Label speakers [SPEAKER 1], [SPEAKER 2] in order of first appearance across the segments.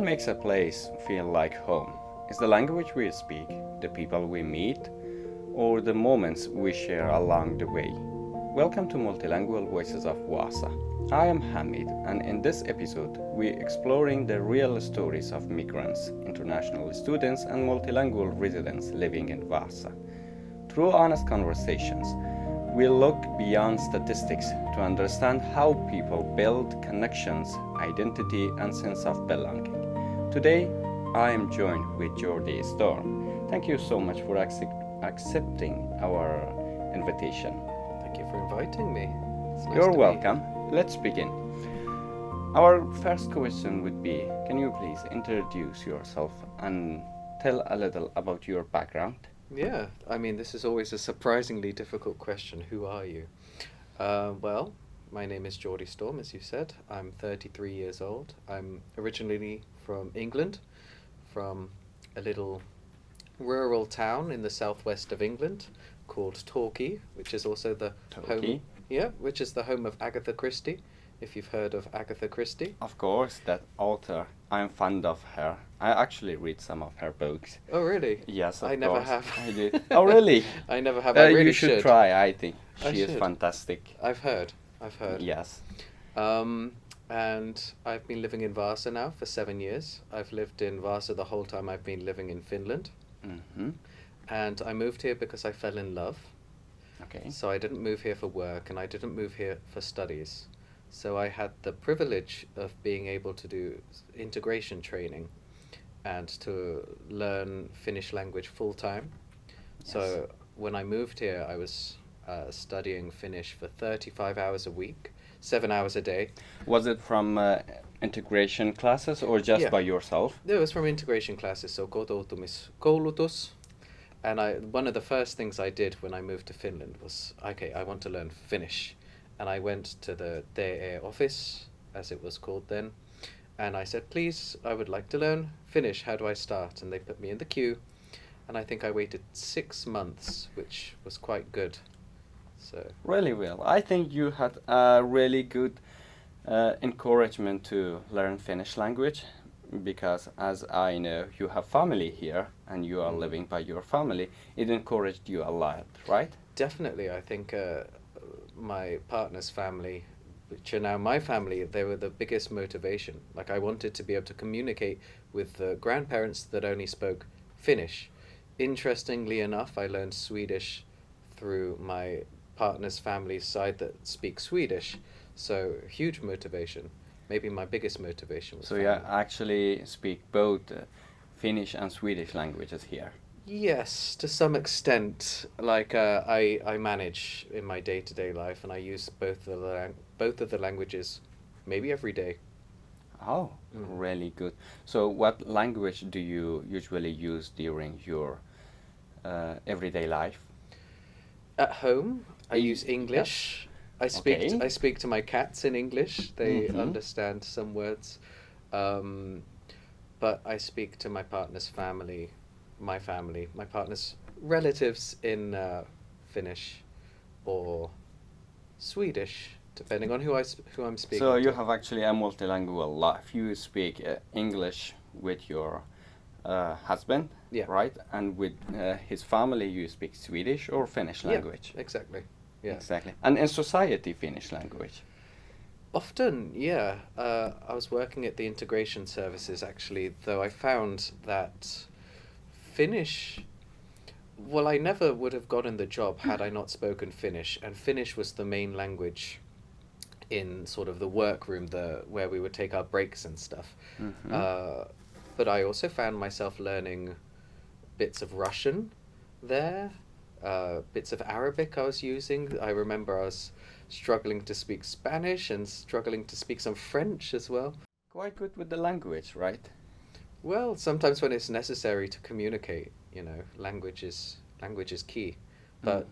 [SPEAKER 1] makes a place feel like home? Is the language we speak, the people we meet, or the moments we share along the way? Welcome to Multilingual Voices of Vaasa. I am Hamid, and in this episode, we're exploring the real stories of migrants, international students, and multilingual residents living in Vaasa. Through honest conversations, we'll look beyond statistics to understand how people build connections, identity, and sense of belonging. Today, I am joined with Jordi Storm. Thank you so much for accepting our invitation.
[SPEAKER 2] Thank you for inviting me. It's nice
[SPEAKER 1] You're
[SPEAKER 2] to
[SPEAKER 1] welcome. Let's begin. Our first question would be, can you please introduce yourself and tell a little about your background?
[SPEAKER 2] Yeah, this is always a surprisingly difficult question. Who are you? Well, my name is Jordi Storm, as you said. I'm 33 years old. I'm originally from England, from a little rural town in the southwest of England called Torquay, which is also the home. Yeah, which is the home of Agatha Christie. If you've heard of Agatha Christie.
[SPEAKER 1] Of course, that author. I'm fond of her. I actually read some of her books.
[SPEAKER 2] Oh, really?
[SPEAKER 1] Yes, of
[SPEAKER 2] I never
[SPEAKER 1] course.
[SPEAKER 2] have.
[SPEAKER 1] I did. Oh, really?
[SPEAKER 2] I never have. I really
[SPEAKER 1] you should try, I think. She is fantastic.
[SPEAKER 2] I've heard.
[SPEAKER 1] Yes.
[SPEAKER 2] And I've been living in Vaasa now for 7 years. I've lived in Vaasa the whole time I've been living in Finland.
[SPEAKER 1] Mm-hmm.
[SPEAKER 2] And I moved here because I fell in love.
[SPEAKER 1] Okay.
[SPEAKER 2] So I didn't move here for work and I didn't move here for studies. So I had the privilege of being able to do integration training and to learn Finnish language full time.
[SPEAKER 1] Yes.
[SPEAKER 2] So when I moved here, I was studying Finnish for 35 hours a week, 7 hours a day.
[SPEAKER 1] Was it from integration classes or just by yourself?
[SPEAKER 2] It was from integration classes, so kotoutumiskoulutus. And one of the first things I did when I moved to Finland was, okay, I want to learn Finnish. And I went to the DE office, as it was called then, and I said, please, I would like to learn Finnish. How do I start? And they put me in the queue, and I think I waited 6 months, which was quite good. So
[SPEAKER 1] really well. I think you had a really good encouragement to learn Finnish language, because as I know, you have family here and you are living by your family. It encouraged you a lot, right?
[SPEAKER 2] Definitely. I think my partner's family, which are now my family, they were the biggest motivation. Like, I wanted to be able to communicate with the grandparents that only spoke Finnish. Interestingly enough, I learned Swedish through my partner's family's side that speaks Swedish. So huge motivation. Maybe my biggest motivation was
[SPEAKER 1] so you actually speak both Finnish and Swedish languages here?
[SPEAKER 2] Yes, to some extent. Like I manage in my day-to-day life, and I use both of the languages, maybe every day.
[SPEAKER 1] Oh, really good. So, what language do you usually use during your everyday life?
[SPEAKER 2] At home, I use English. I speak to my cats in English. They understand some words, but I speak to my partner's family. My partner's relatives in Finnish or Swedish, depending on who I'm speaking
[SPEAKER 1] So
[SPEAKER 2] to.
[SPEAKER 1] you have actually a multilingual life. You speak English with your husband, right? And with his family, you speak Swedish or Finnish language.
[SPEAKER 2] Yeah, exactly. Yeah.
[SPEAKER 1] Exactly. And in society, Finnish language.
[SPEAKER 2] Often, yeah. I was working at the integration services actually, though I found that Finnish, well, I never would have gotten the job had I not spoken Finnish, and Finnish was the main language in sort of the workroom, where we would take our breaks and stuff. But I also found myself learning bits of Russian there, bits of Arabic I was using. I remember I was struggling to speak Spanish and struggling to speak some French as well.
[SPEAKER 1] Quite good with the language, right?
[SPEAKER 2] Well, sometimes when it's necessary to communicate, language is key. But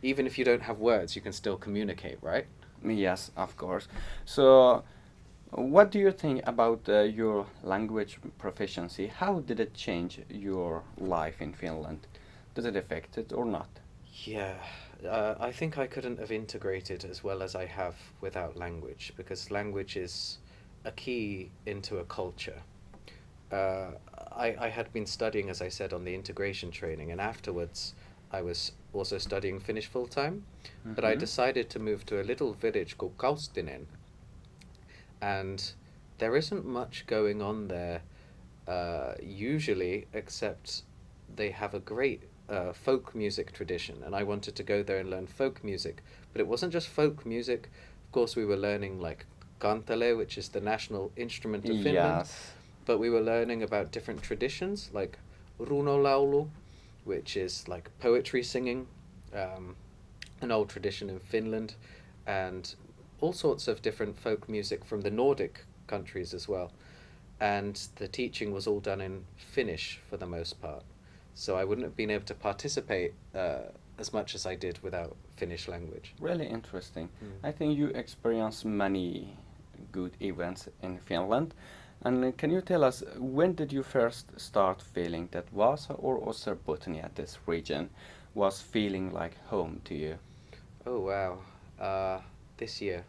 [SPEAKER 2] even if you don't have words, you can still communicate, right?
[SPEAKER 1] Yes, of course. So, what do you think about your language proficiency? How did it change your life in Finland? Does it affect it or not?
[SPEAKER 2] Yeah, I think I couldn't have integrated as well as I have without language, because language is a key into a culture. uh, I had been studying, as I said, on the integration training, and afterwards I was also studying Finnish full time. But I
[SPEAKER 1] Mm-hmm.
[SPEAKER 2] decided to move to a little village called Kaustinen, and there isn't much going on there usually, except they have a great folk music tradition, and I wanted to go there and learn folk music. But it wasn't just folk music. Of course, we were learning like kantele, which is the national instrument of Finland,
[SPEAKER 1] Yes.
[SPEAKER 2] but we were learning about different traditions like runolaulu, which is like poetry singing, um, an old tradition in Finland, and all sorts of different folk music from the Nordic countries as well. And the teaching was all done in Finnish for the most part. So I wouldn't have been able to participate as much as I did without Finnish language.
[SPEAKER 1] Really interesting.
[SPEAKER 2] Mm.
[SPEAKER 1] I think you experienced many good events in Finland. And can you tell us when did you first start feeling that Vaasa or Österbotten, this region, was feeling like home to you?
[SPEAKER 2] Oh wow! This year.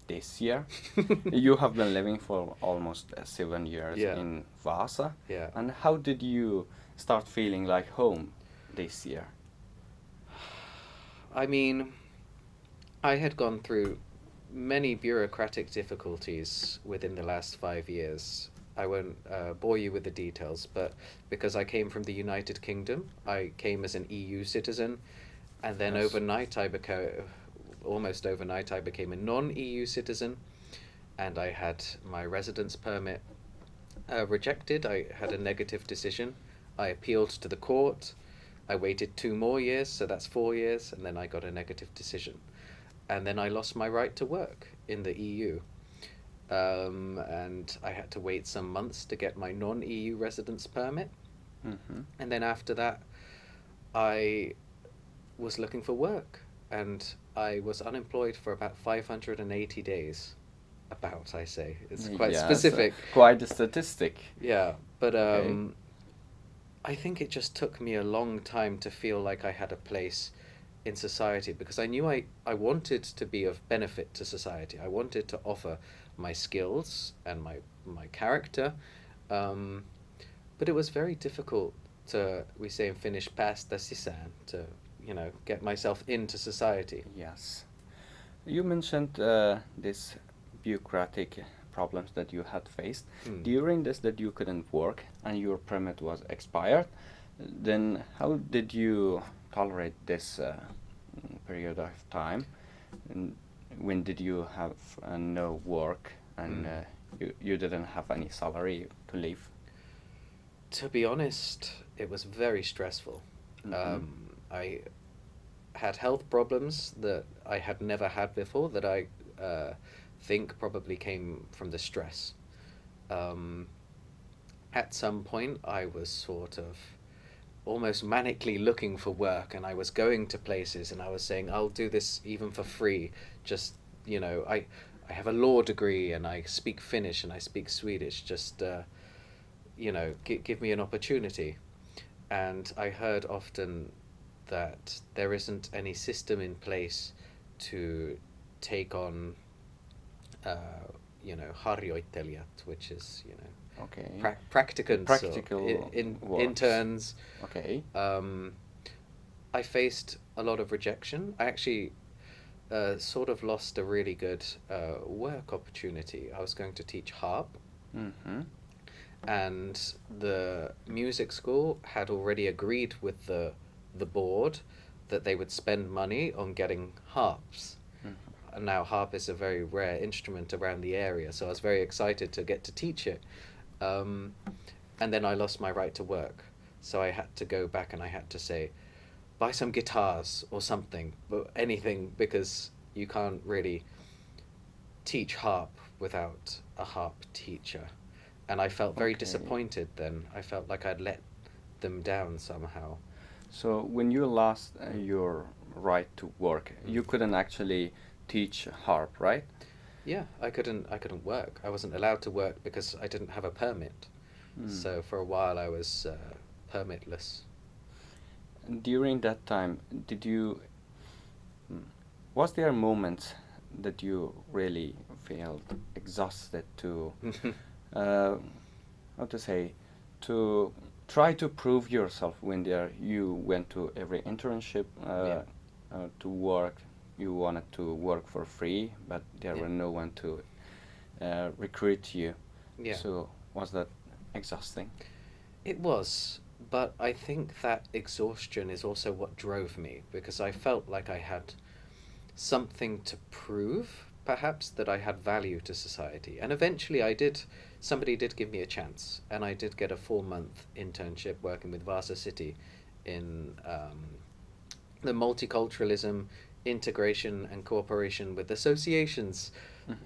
[SPEAKER 1] This year? You have been living for almost 7 years
[SPEAKER 2] Yeah.
[SPEAKER 1] in Vaasa.
[SPEAKER 2] Yeah.
[SPEAKER 1] And how did you start feeling like home this year?
[SPEAKER 2] I mean, I had gone through many bureaucratic difficulties within the last 5 years. I won't bore you with the details, but because I came from the United Kingdom, I came as an EU citizen, and then
[SPEAKER 1] Yes.
[SPEAKER 2] almost overnight, I became a non-EU citizen, and I had my residence permit rejected. I had a negative decision. I appealed to the court. I waited 2 more years, so that's 4 years, and then I got a negative decision. And then I lost my right to work in the EU. And I had to wait some months to get my non-EU residence permit.
[SPEAKER 1] Mm-hmm.
[SPEAKER 2] And then after that, I was looking for work, and I was unemployed for about 580 days. About, I say. It's quite
[SPEAKER 1] Yes,
[SPEAKER 2] specific.
[SPEAKER 1] quite a statistic.
[SPEAKER 2] Yeah, but
[SPEAKER 1] Okay.
[SPEAKER 2] I think it just took me a long time to feel like I had a place in society, because I knew I wanted to be of benefit to society. I wanted to offer my skills and my character, um, but it was very difficult to, we say in Finnish, päästä sisään, to, get myself into society.
[SPEAKER 1] Yes. You mentioned this bureaucratic problems that you had faced.
[SPEAKER 2] Mm.
[SPEAKER 1] During this that you couldn't work and your permit was expired, then how did you tolerate this period of time? And when did you have no work and you didn't have any salary to live?
[SPEAKER 2] To be honest, it was very stressful.
[SPEAKER 1] Mhm.
[SPEAKER 2] I had health problems that I had never had before, that I think probably came from the stress. At some point, I was sort of almost manically looking for work, and I was going to places and I was saying, I'll do this even for free. Just, I have a law degree and I speak Finnish and I speak Swedish. Just, give me an opportunity. And I heard often that there isn't any system in place to take on, harjoittelijat, which is,
[SPEAKER 1] Okay.
[SPEAKER 2] practicants,
[SPEAKER 1] Practical
[SPEAKER 2] or
[SPEAKER 1] works.
[SPEAKER 2] interns.
[SPEAKER 1] Okay.
[SPEAKER 2] I faced a lot of rejection. I actually sort of lost a really good work opportunity. I was going to teach harp,
[SPEAKER 1] Mm-hmm.
[SPEAKER 2] and the music school had already agreed with the board that they would spend money on getting harps.
[SPEAKER 1] Mm-hmm.
[SPEAKER 2] And now harp is a very rare instrument around the area, so I was very excited to get to teach it. And then I lost my right to work, so I had to go back and I had to say, buy some guitars or something, but anything, because you can't really teach harp without a harp teacher. And I felt very
[SPEAKER 1] Okay.
[SPEAKER 2] disappointed then. I felt like I'd let them down somehow.
[SPEAKER 1] So when you lost your right to work, you couldn't actually teach harp, right?
[SPEAKER 2] Yeah, I couldn't work. I wasn't allowed to work because I didn't have a permit.
[SPEAKER 1] Hmm.
[SPEAKER 2] So for a while I was permitless.
[SPEAKER 1] During that time, was there moments that you really felt exhausted to uh, how to say, to try to prove yourself when there you went to every internship
[SPEAKER 2] Yeah.
[SPEAKER 1] to work. You wanted to work for free, but there
[SPEAKER 2] Yeah.
[SPEAKER 1] were no one to recruit you.
[SPEAKER 2] Yeah.
[SPEAKER 1] So was that exhausting?
[SPEAKER 2] It was, but I think that exhaustion is also what drove me because I felt like I had something to prove, perhaps, that I had value to society. And eventually I did, somebody did give me a chance, and I did get a 4-month internship working with Vaasa City in the multiculturalism, integration, and cooperation with associations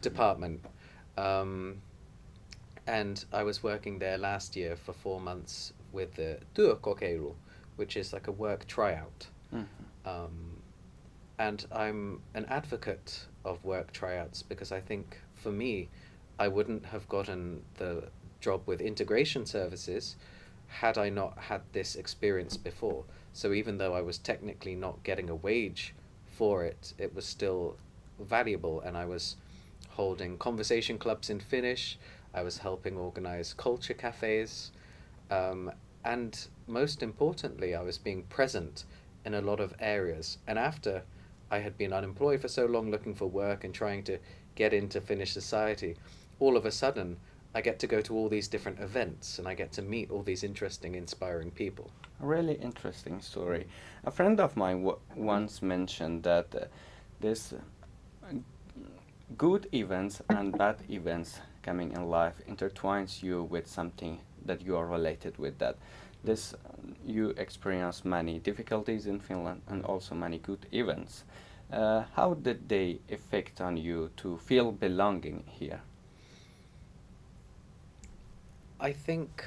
[SPEAKER 2] department. Um, and I was working there last year for 4 months with the työkokeilu, which is like a work tryout. Um, and I'm an advocate of work tryouts because I think for me, I wouldn't have gotten the job with integration services had I not had this experience before. So even though I was technically not getting a wage for it, it was still valuable, and I was holding conversation clubs in Finnish. I was helping organize culture cafes, and most importantly, I was being present in a lot of areas. And after I had been unemployed for so long, looking for work and trying to get into Finnish society, all of a sudden I get to go to all these different events and I get to meet all these interesting, inspiring people.
[SPEAKER 1] A really interesting story. A friend of mine once mentioned that this good events and bad events coming in life intertwines you with something that you are related with. That this you experience many difficulties in Finland and also many good events. How did they affect on you to feel belonging here?
[SPEAKER 2] I think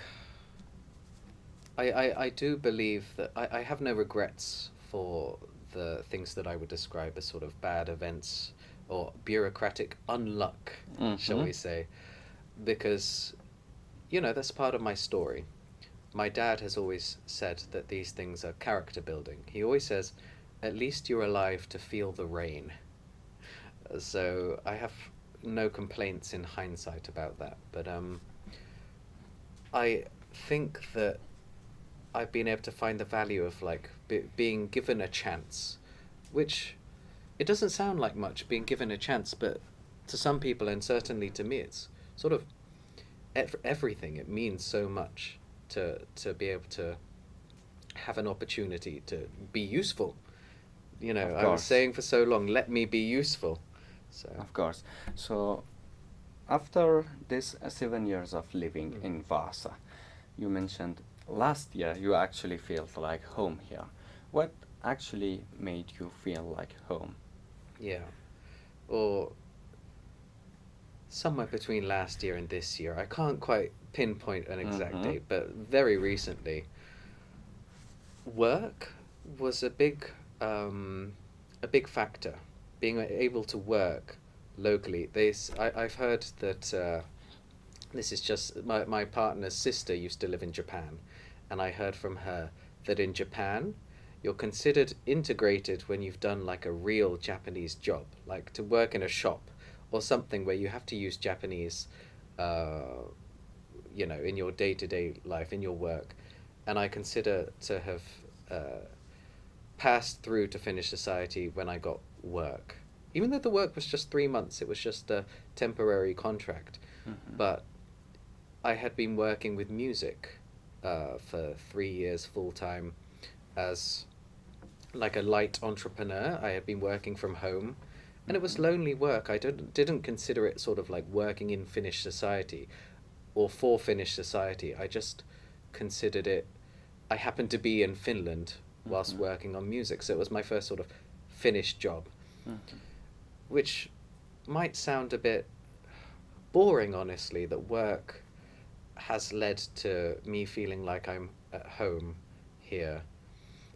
[SPEAKER 2] I do believe that I have no regrets for the things that I would describe as sort of bad events or bureaucratic unluck, shall we say, because, you know, that's part of my story. My dad has always said that these things are character building. He always says, at least you're alive to feel the rain. So I have no complaints in hindsight about that. But I think that I've been able to find the value of like being given a chance, which it doesn't sound like much being given a chance, but to some people and certainly to me, it's sort of everything. It means so much to be able to have an opportunity to be useful. You know,
[SPEAKER 1] Of
[SPEAKER 2] I was
[SPEAKER 1] course.
[SPEAKER 2] saying for so long, let me be useful. So
[SPEAKER 1] Of course. So, after this 7 years of living
[SPEAKER 2] Mm.
[SPEAKER 1] in Vaasa, you mentioned last year you actually felt like home here. What actually made you feel like home?
[SPEAKER 2] yeah, or somewhere between last year and this year. I can't quite pinpoint an exact
[SPEAKER 1] Mm-hmm.
[SPEAKER 2] date, but very recently, work was a big factor. Being able to work locally. I've heard that this is just my partner's sister used to live in Japan, and I heard from her that in Japan, you're considered integrated when you've done like a real Japanese job, like to work in a shop or something where you have to use Japanese, uh, you know, in your day to day life, in your work. And I consider to have uh, passed through to Finnish society when I got work. Even though the work was just 3 months, it was just a temporary contract.
[SPEAKER 1] Mm-hmm.
[SPEAKER 2] But I had been working with music for 3 years full time as like a light entrepreneur. I had been working from home, and it was lonely work. I didn't consider it sort of like working in Finnish society or for Finnish society. I just considered it. I happened to be in Finland whilst
[SPEAKER 1] Mm-hmm.
[SPEAKER 2] working on music, so it was my first sort of Finnish job,
[SPEAKER 1] Mm-hmm.
[SPEAKER 2] which might sound a bit boring, honestly. That work has led to me feeling like I'm at home here.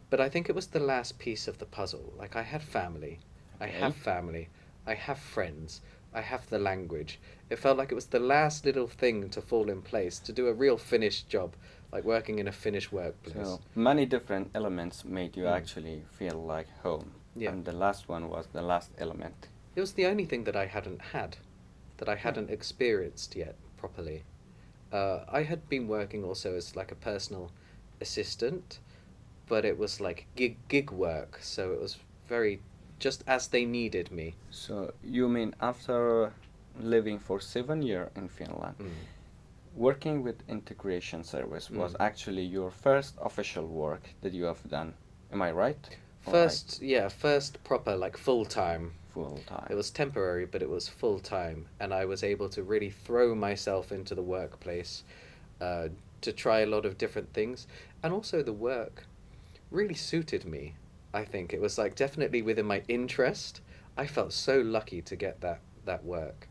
[SPEAKER 2] But I think it was the last piece of the puzzle. Like, I had family. I
[SPEAKER 1] Okay.
[SPEAKER 2] have family. I have friends. I have the language. It felt like it was the last little thing to fall in place to do a real Finnish job, like working in a Finnish workplace.
[SPEAKER 1] So many different elements made you
[SPEAKER 2] Mm.
[SPEAKER 1] actually feel like home.
[SPEAKER 2] Yeah.
[SPEAKER 1] And the last one was the last element.
[SPEAKER 2] It was the only thing that I hadn't had, that I
[SPEAKER 1] Okay.
[SPEAKER 2] hadn't experienced yet properly. I had been working also as like a personal assistant, but it was like gig work, so it was very just as they needed me.
[SPEAKER 1] So you mean after living for 7 years in Finland,
[SPEAKER 2] Mm.
[SPEAKER 1] working with integration service was
[SPEAKER 2] Mm.
[SPEAKER 1] actually your first official work that you have done. Am I right?
[SPEAKER 2] First proper like full time.
[SPEAKER 1] Full time.
[SPEAKER 2] It was temporary, but it was full time, and I was able to really throw myself into the workplace, uh, to try a lot of different things, and also the work really suited me. I think it was like definitely within my interest. I felt so lucky to get that work,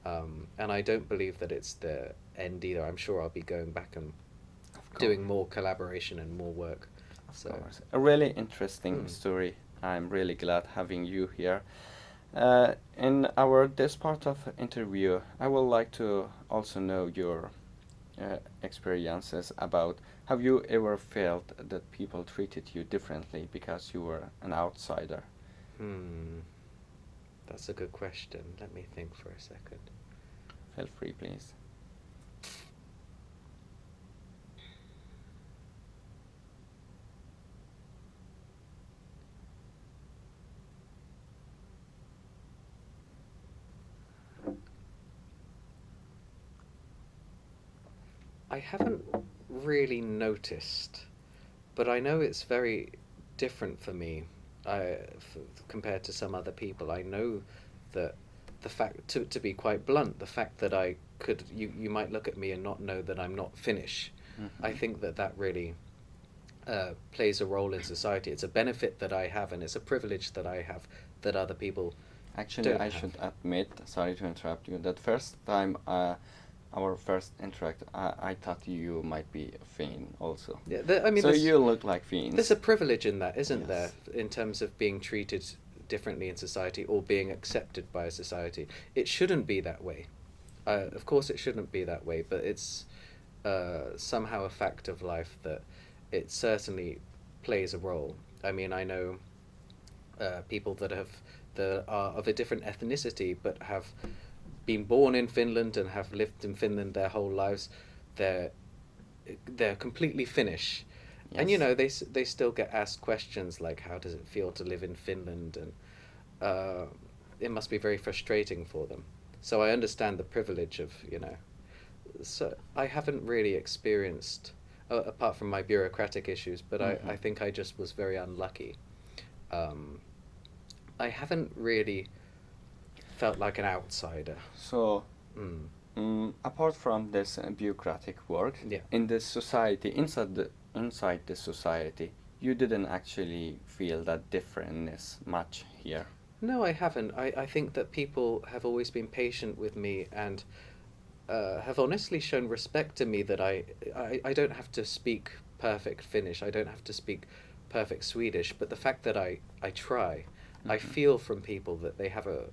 [SPEAKER 2] and I don't believe that it's the end either. I'm sure I'll be going back and
[SPEAKER 1] Of
[SPEAKER 2] doing
[SPEAKER 1] course.
[SPEAKER 2] more collaboration and more work.
[SPEAKER 1] Of
[SPEAKER 2] So,
[SPEAKER 1] course. A really interesting
[SPEAKER 2] mm,
[SPEAKER 1] story. I'm really glad having you here. In our this part of interview, I would like to also know your experiences about have you ever felt that people treated you differently because you were an outsider?
[SPEAKER 2] hmm, that's a good question. Let me think for a second.
[SPEAKER 1] Feel free, please.
[SPEAKER 2] I haven't really noticed, but I know it's very different for me. Compared to some other people, I know that the fact, to be quite blunt, the fact that you might look at me and not know that I'm not Finnish. I
[SPEAKER 1] Mhm.
[SPEAKER 2] think that really plays a role in society. It's a benefit that I have, and it's a privilege that I have that other people
[SPEAKER 1] Actually,
[SPEAKER 2] don't
[SPEAKER 1] I
[SPEAKER 2] have.
[SPEAKER 1] should admit, sorry to interrupt you, that first time our first interact, I thought you might be a Finn also.
[SPEAKER 2] Yeah, I mean,
[SPEAKER 1] So you look like
[SPEAKER 2] there's
[SPEAKER 1] Finns.
[SPEAKER 2] a privilege in that, isn't there,
[SPEAKER 1] Yes.
[SPEAKER 2] in terms of being treated differently in society or being accepted by a society. It shouldn't be that way. Of course, it shouldn't be that way, but it's somehow a fact of life that it certainly plays a role. I mean, I know people that are of a different ethnicity but have been born in Finland and have lived in Finland their whole lives. They're they're completely Finnish, and you
[SPEAKER 1] Yes.
[SPEAKER 2] know they still get asked questions like, "How does it feel to live in Finland?" and it must be very frustrating for them. So I understand the privilege of So I haven't really experienced, apart from my bureaucratic issues, but
[SPEAKER 1] Mm-hmm.
[SPEAKER 2] I think I just was very unlucky. Um, I haven't really felt like an outsider.
[SPEAKER 1] So,
[SPEAKER 2] Mm,
[SPEAKER 1] apart from this bureaucratic work
[SPEAKER 2] yeah.
[SPEAKER 1] in the society, inside the society, you didn't actually feel that differentness much here.
[SPEAKER 2] No, I haven't. I think that people have always been patient with me and have honestly shown respect to me that I don't have to speak perfect Finnish. I don't have to speak perfect Swedish. But the fact that I try, I
[SPEAKER 1] Mm-hmm.
[SPEAKER 2] feel from people that they have a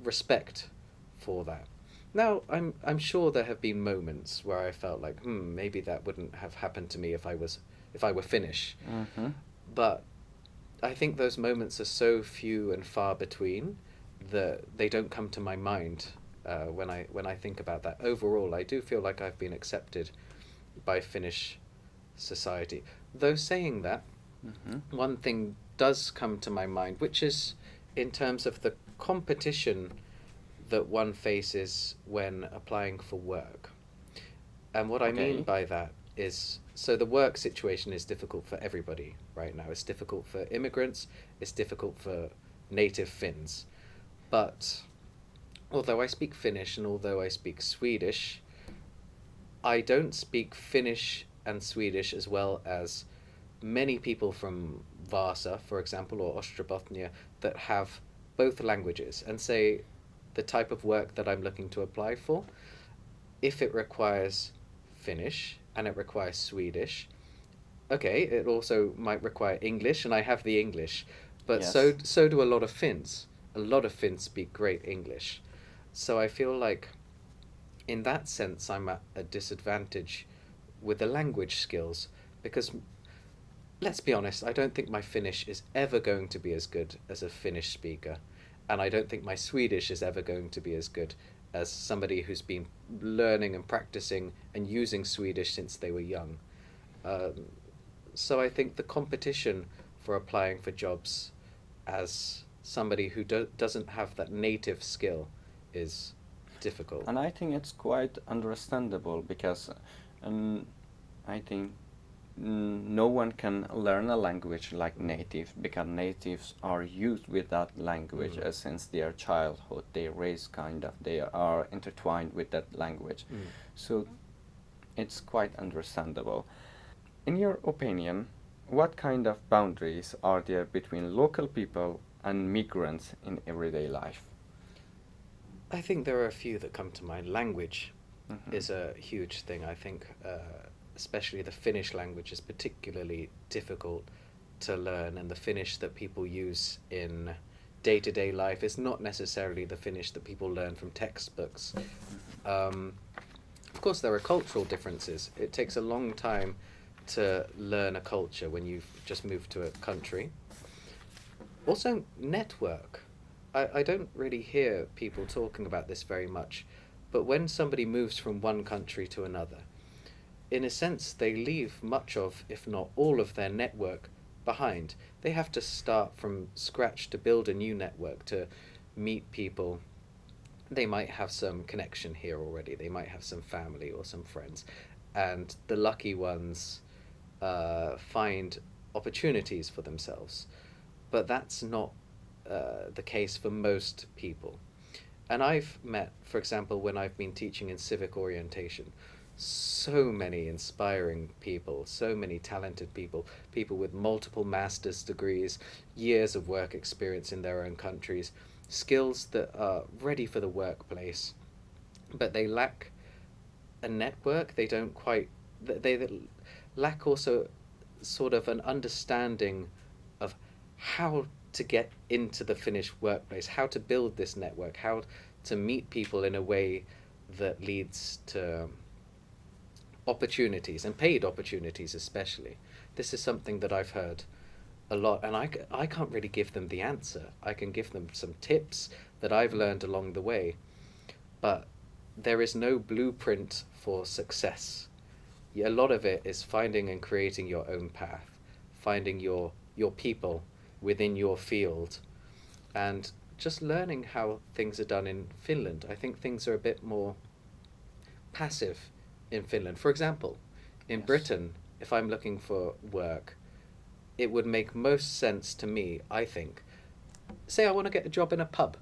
[SPEAKER 2] respect for that. Now, I'm sure there have been moments where I felt like, maybe that wouldn't have happened to me if I were Finnish.
[SPEAKER 1] Mm-hmm.
[SPEAKER 2] But I think those moments are so few and far between that they don't come to my mind when I think about that. Overall, I do feel like I've been accepted by Finnish society. Though saying that,
[SPEAKER 1] Mm-hmm.
[SPEAKER 2] one thing does come to my mind, which is in terms of the competition that one faces when applying for work. And what I mean
[SPEAKER 1] Okay.
[SPEAKER 2] by that is, so the work situation is difficult for everybody right now. It's difficult for immigrants, it's difficult for native Finns. But although I speak Finnish and although I speak Swedish, I don't speak Finnish and Swedish as well as many people from Vaasa, for example, or Ostrobothnia, that have both languages and say the type of work that I'm looking to apply for, if it requires Finnish and it requires Swedish, okay, it also might require English, and I have the English, but
[SPEAKER 1] Yes.
[SPEAKER 2] so do a lot of Finns. A lot of Finns speak great English, so I feel like in that sense I'm at a disadvantage with the language skills because let's be honest, I don't think my Finnish is ever going to be as good as a Finnish speaker, and I don't think my Swedish is ever going to be as good as somebody who's been learning and practicing and using Swedish since they were young. Um, so I think the competition for applying for jobs as somebody who doesn't have that native skill is difficult.
[SPEAKER 1] And I think it's quite understandable because um, I think no one can learn a language like native because natives are used with that language since their childhood. They raise kind of, they are intertwined with that language. So it's quite understandable. In your opinion, what kind of boundaries are there between local people and migrants in everyday life?
[SPEAKER 2] I think there are a few that come to mind. Language
[SPEAKER 1] Mhm.
[SPEAKER 2] is a huge thing. I think, especially the Finnish language is particularly difficult to learn, and the Finnish that people use in day-to-day life is not necessarily the Finnish that people learn from textbooks. Of course, there are cultural differences. It takes a long time to learn a culture when you've just moved to a country. Also, network. I don't really hear people talking about this very much, but when somebody moves from one country to another, in a sense, they leave much of, if not all of their network behind. They have to start from scratch to build a new network, to meet people. They might have some connection here already, they might have some family or some friends, and the lucky ones find opportunities for themselves. But that's not the case for most people. And I've met, for example, when I've been teaching in civic orientation, so many inspiring people, so many talented people, people with multiple master's degrees, years of work experience in their own countries, skills that are ready for the workplace, but they lack a network. They don't quite, they lack also sort of an understanding of how to get into the Finnish workplace, how to build this network, how to meet people in a way that leads to opportunities, and paid opportunities especially. This is something that I've heard a lot, and I can't really give them the answer. I can give them some tips that I've learned along the way, but there is no blueprint for success. A lot of it is finding and creating your own path, finding your people within your field, and just learning how things are done in Finland. I think things are a bit more passive in Finland. For example, in
[SPEAKER 1] Yes.
[SPEAKER 2] Britain, if I'm looking for work, it would make most sense to me, I think. Say I want to get a job in a pub.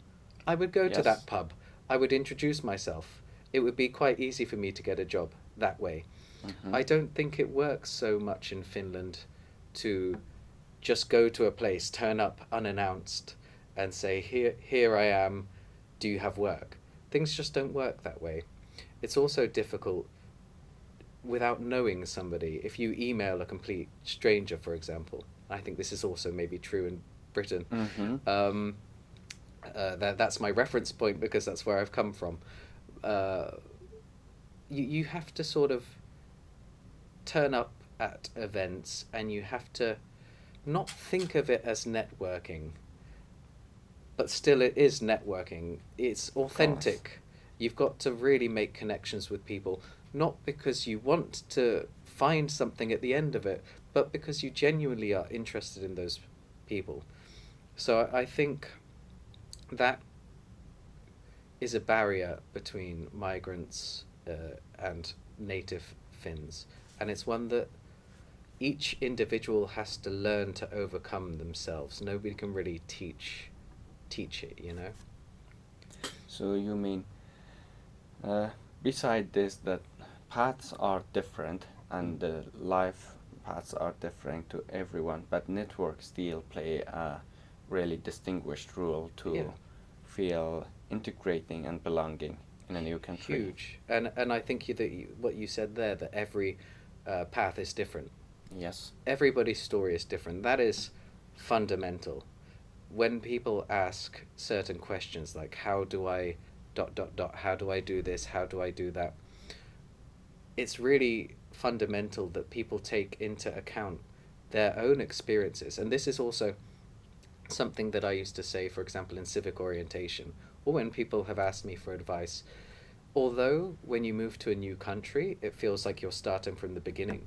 [SPEAKER 2] I would go to
[SPEAKER 1] Yes.
[SPEAKER 2] that pub. I would introduce myself. It would be quite easy for me to get a job that way.
[SPEAKER 1] Mhm.
[SPEAKER 2] I don't think it works so much in Finland to just go to a place, turn up unannounced, and say, here I am, do you have work? Things just don't work that way. It's also difficult without knowing somebody. If you email a complete stranger, for example, I think this is also maybe true in Britain.
[SPEAKER 1] Mhm.
[SPEAKER 2] That's my reference point because that's where I've come from. Uh, you have to sort of turn up at events, and you have to not think of it as networking, but still it is networking. It's authentic. You've got to really make connections with people, not because you want to find something at the end of it, but because you genuinely are interested in those people. So I think that is a barrier between migrants and native Finns, and it's one that each individual has to learn to overcome themselves. Nobody can really teach it, you know.
[SPEAKER 1] So you mean, uh, beside this, that paths are different and the life paths are different to everyone, but networks still play a really distinguished role to
[SPEAKER 2] Yeah.
[SPEAKER 1] feel integrating and belonging in a new country.
[SPEAKER 2] Huge, and I think what you said there, that every path is different.
[SPEAKER 1] Yes.
[SPEAKER 2] Everybody's story is different. That is fundamental. When people ask certain questions like how do I dot dot dot, how do I do this, how do I do that, it's really fundamental that people take into account their own experiences. And this is also something that I used to say, for example, in civic orientation, or when people have asked me for advice. Although when you move to a new country, it feels like you're starting from the beginning.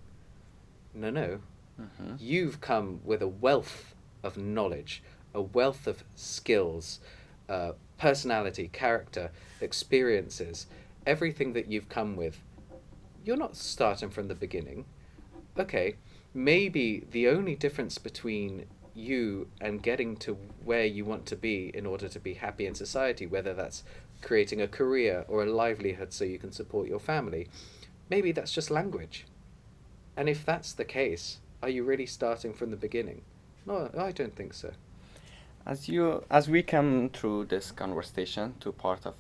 [SPEAKER 2] No, no.
[SPEAKER 1] Mm-hmm.
[SPEAKER 2] You've come with a wealth of knowledge, a wealth of skills, personality, character, experiences, everything that you've come with. You're not starting from the beginning. Okay, maybe the only difference between you and getting to where you want to be in order to be happy in society, whether that's creating a career or a livelihood so you can support your family, maybe that's just language. And if that's the case, are you really starting from the beginning? No, I don't think so.
[SPEAKER 1] As we come through this conversation to part of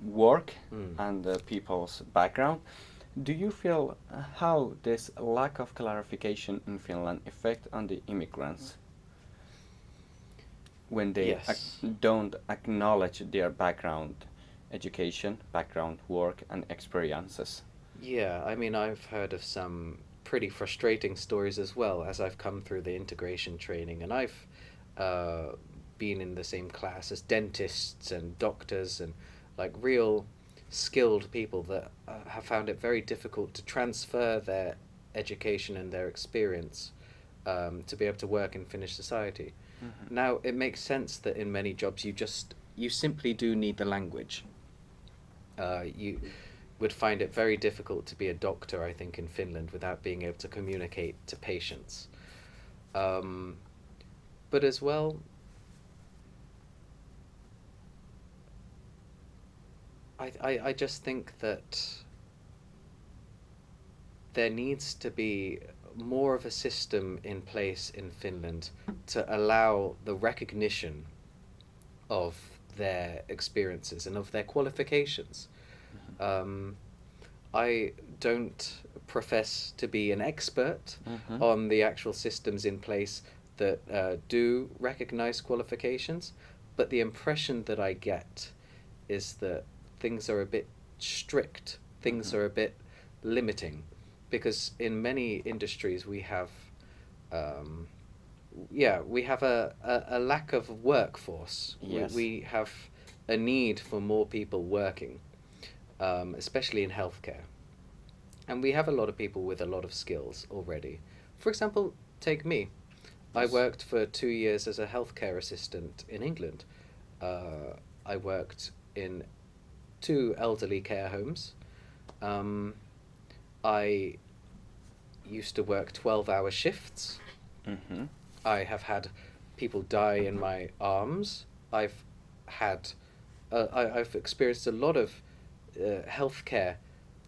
[SPEAKER 1] work and people's background, do you feel how this lack of clarification in Finland affect on the immigrants when they
[SPEAKER 2] Yes.
[SPEAKER 1] don't acknowledge their background, education, background work and experiences?
[SPEAKER 2] Yeah, I mean, I've heard of some pretty frustrating stories as well as I've come through the integration training, and I've uh, been in the same class as dentists and doctors and like real skilled people that have found it very difficult to transfer their education and their experience to be able to work in Finnish society.
[SPEAKER 1] Mm-hmm.
[SPEAKER 2] Now, it makes sense that in many jobs you simply do need the language. You would find it very difficult to be a doctor, I think, in Finland without being able to communicate to patients. But as well, I just think that there needs to be more of a system in place in Finland to allow the recognition of their experiences and of their qualifications. Um, I don't profess to be an expert
[SPEAKER 1] Mm-hmm.
[SPEAKER 2] on the actual systems in place that do recognize qualifications, but the impression that I get is that things are a bit strict, things
[SPEAKER 1] Mm-hmm.
[SPEAKER 2] are a bit limiting, because in many industries we have, um, yeah, we have a lack of workforce.
[SPEAKER 1] Yes.
[SPEAKER 2] We have a need for more people working, especially in healthcare. And we have a lot of people with a lot of skills already. For example, take me. I
[SPEAKER 1] Yes.
[SPEAKER 2] worked for 2 years as a healthcare assistant in England. I worked in two elderly care homes. Um, I used to work 12-hour shifts.
[SPEAKER 1] Mm-hmm.
[SPEAKER 2] I have had people die in my arms. Had, I've experienced a lot of healthcare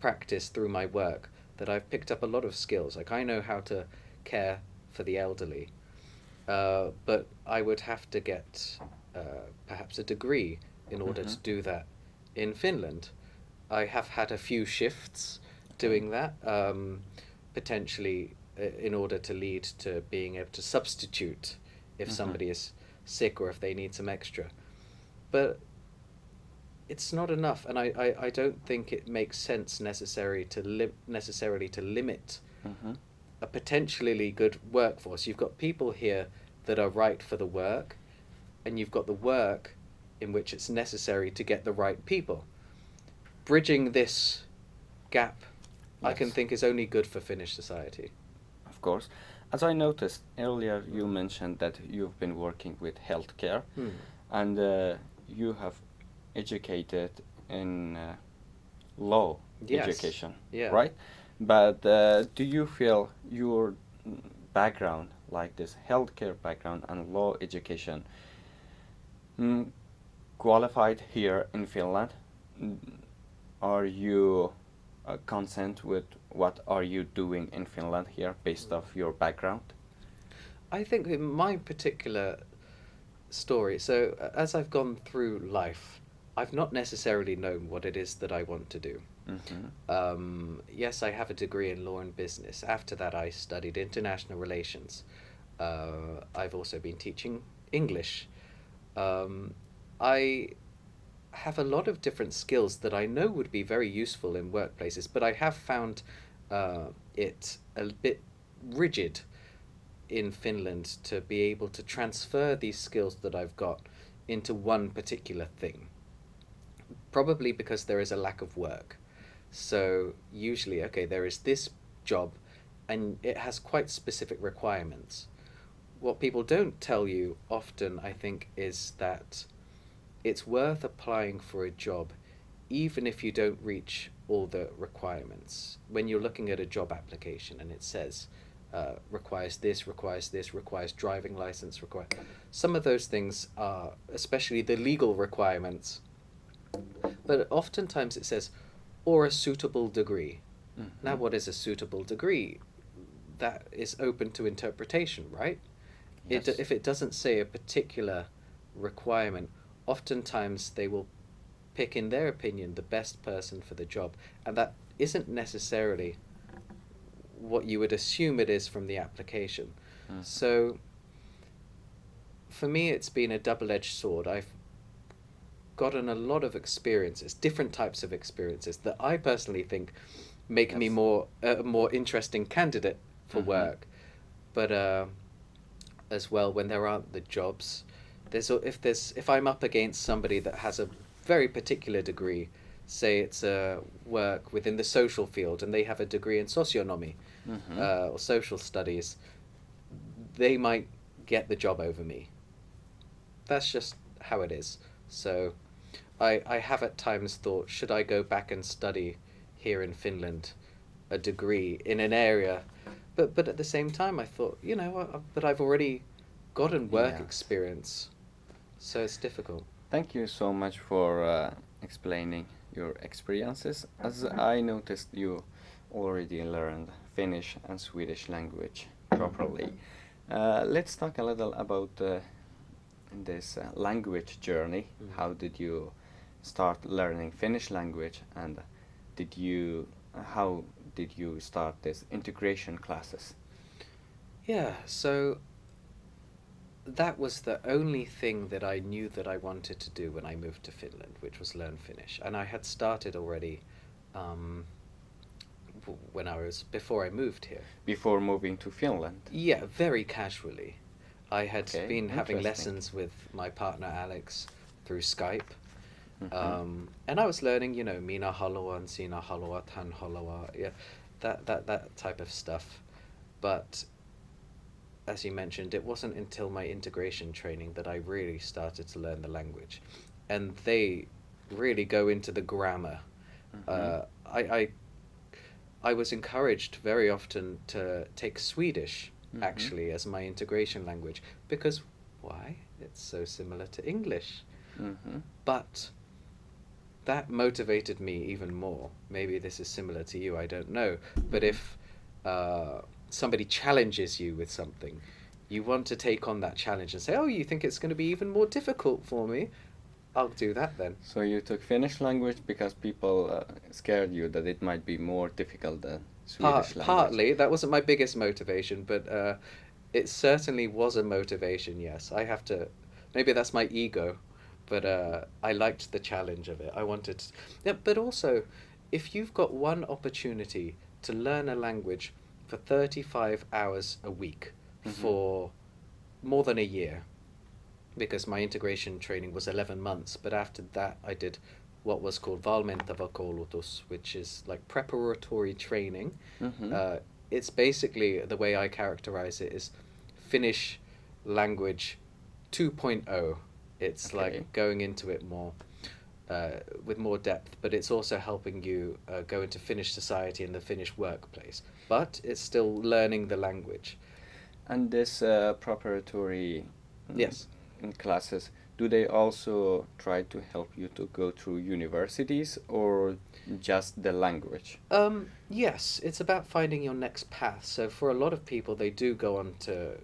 [SPEAKER 2] practice through my work that I've picked up a lot of skills. Like I know how to care for the elderly, but I would have to get perhaps a degree in order
[SPEAKER 1] Mm-hmm.
[SPEAKER 2] to do that in Finland. I have had a few shifts doing that, potentially in order to lead to being able to substitute if
[SPEAKER 1] Mm-hmm.
[SPEAKER 2] somebody is sick or if they need some extra. But it's not enough, and I don't think it makes sense necessarily to limit
[SPEAKER 1] Mm-hmm.
[SPEAKER 2] a potentially good workforce. You've got people here that are right for the work, and you've got the work in which it's necessary to get the right people. Bridging this gap, I can
[SPEAKER 1] Yes.
[SPEAKER 2] think, is only good for Finnish society.
[SPEAKER 1] Of course. As I noticed earlier, you mentioned that you've been working with healthcare and you have educated in law
[SPEAKER 2] Yes.
[SPEAKER 1] education,
[SPEAKER 2] Yeah.
[SPEAKER 1] right? But do you feel your background, like this healthcare background and law education, mm, qualified here in Finland? Mm, Are you consent with what are you doing in Finland here based off your background?
[SPEAKER 2] I think in my particular story, so as I've gone through life, I've not necessarily known what it is that I want to do. Yes, I have a degree in law and business. After that, I studied international relations. I've also been teaching English. I have a lot of different skills that I know would be very useful in workplaces, but I have found it a bit rigid in Finland to be able to transfer these skills that I've got into one particular thing. Probably because there is a lack of work. So usually, okay, there is this job and it has quite specific requirements. What people don't tell you often, I think, is that it's worth applying for a job even if you don't reach all the requirements. When you're looking at a job application and it says requires this, requires driving license, some of those things are, especially the legal requirements, but oftentimes it says, or a suitable degree. Mm-hmm. Now, what is a suitable degree? That is open to interpretation, right? Yes. If it doesn't say a particular requirement, oftentimes they will pick, in their opinion, the best person for the job, and that isn't necessarily what you would assume it is from the application. Mm. So for me, it's been a double-edged sword. I've gotten a lot of experiences, different types of experiences that I personally think make me a more interesting candidate for work. But as well, when there aren't the jobs, if I'm up against somebody that has a very particular degree, say it's a work within the social field and they have a degree in socionomy or social studies, they might get the job over me. That's just how it is. So I have at times thought, should I go back and study here in Finland a degree in an area? But at the same time, I thought, but I've already gotten work experience, so it's difficult.
[SPEAKER 1] Thank you so much for explaining your experiences. As I noticed, you already learned Finnish and Swedish language properly. Let's talk a little about this language journey. Mm-hmm. How did you start learning Finnish language, and how did you start this integration classes?
[SPEAKER 2] Yeah, so that was the only thing that I knew that I wanted to do when I moved to Finland, which was learn Finnish. And I had started already before I moved here.
[SPEAKER 1] Before moving to Finland?
[SPEAKER 2] Yeah, very casually. I had been having lessons with my partner Alex through Skype. Mm-hmm. And I was learning, minä haluan, sinä haluat, hän haluaa, that type of stuff. But as you mentioned, it wasn't until my integration training that I really started to learn the language. And they really go into the grammar. Mm-hmm. I was encouraged very often to take Swedish, actually, as my integration language. Because, why? It's so similar to English. Mm-hmm. But that motivated me even more. Maybe this is similar to you, I don't know. But if somebody challenges you with something, you want to take on that challenge and say, oh, you think it's going to be even more difficult for me? I'll do that then.
[SPEAKER 1] So you took Finnish language because people scared you that it might be more difficult than Swedish language?
[SPEAKER 2] Partly. That wasn't my biggest motivation, but it certainly was a motivation, yes. Maybe that's my ego, but I liked the challenge of it. I wanted to, but also, if you've got one opportunity to learn a language for 35 hours a week for more than a year, because my integration training was 11 months, but after that I did what was called valmentava koulutus, which is like preparatory training. It's basically, the way I characterize it, is Finnish language 2.0. It's like going into it more with more depth, but it's also helping you go into Finnish society and the Finnish workplace. But it's still learning the language.
[SPEAKER 1] And this preparatory classes, do they also try to help you to go through universities or just the language?
[SPEAKER 2] Yes, it's about finding your next path. So for a lot of people, they do go on to